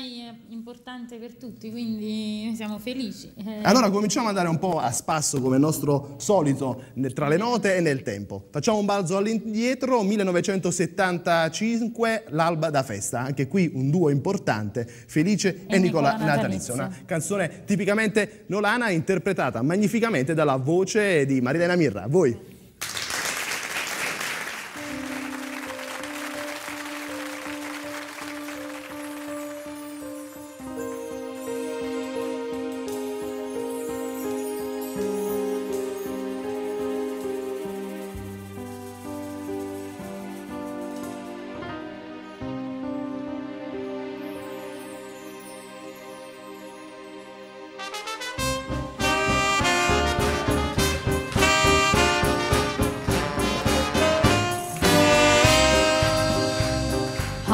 ormai è importante per tutti, quindi siamo felici. Allora cominciamo ad andare un po' a spasso come nostro solito tra le note e nel tempo. Facciamo un balzo all'indietro, 1975, l'alba da festa, anche qui un duo importante, Felice e Nicola Natalizio, una canzone tipicamente nolana interpretata magnificamente dalla voce di Marilena Mirra. A voi.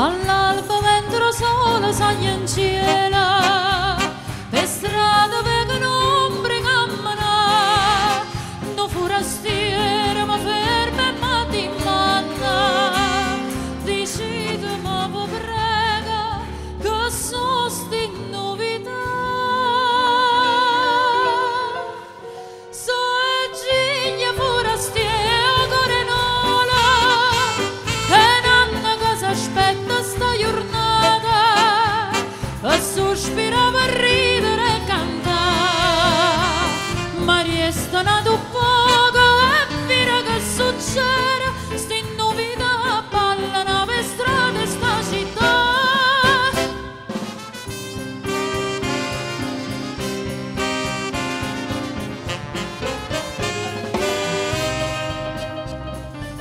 All'alba mentre sole sale in cielo, per strada vedono ombre camminare, no forastiere mi ferma e mi dimanda, decide ma vi prega che so sti novità. So e giglia forastiere corenola, e nanna cosa aspetta sta giornata, e sospira per ridere e cantare, ma resta nato poco e mira che succede, sti novità ballano per strada sta città.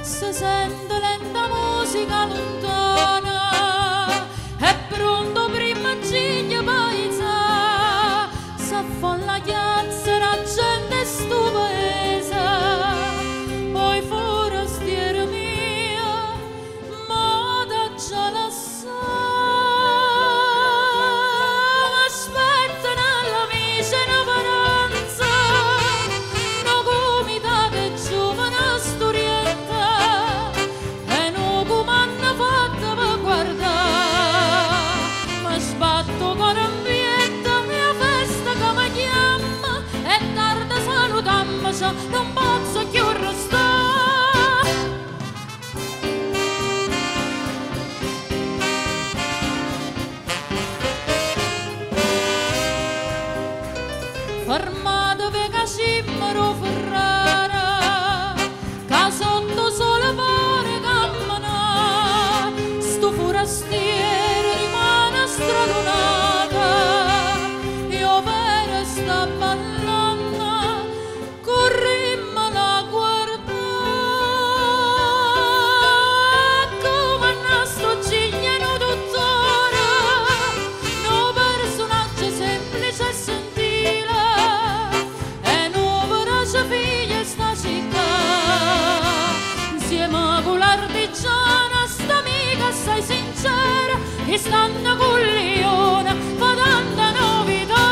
Si sente lenta musica lontana, è pronto prima ciglia paesa, s'affolla chiazza la gente stupesa, poi forastiera mia, ma da già la sa, m'aspetta nell'amica una paranza, no gomita che giovane storietta, e no comanda fatta per guardare, ma sbatto con ambiente mia festa che mi chiama, e tarda salutamma, non posso più restare. Fermatevi che scimmero Ferrara, che sotto sole pare cammina, sto forastiere rimane stradunata, io per sta ballando corrimmo la guardare, come a sto cigliano dottore, no personaggio semplice e sentile, e no verace figlia sta città, insieme con l'artigiana sta amica assai sincera, che stanno con Leona fa tanta novità.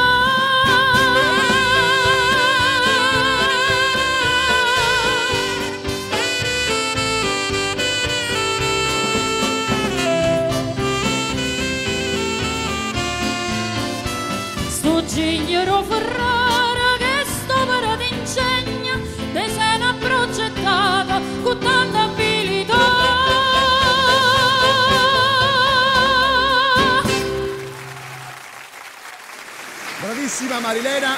Sto gigliero Ferrara che sto per d'insegna, te sei una progettata con tanta abilità. Bravissima Marilena.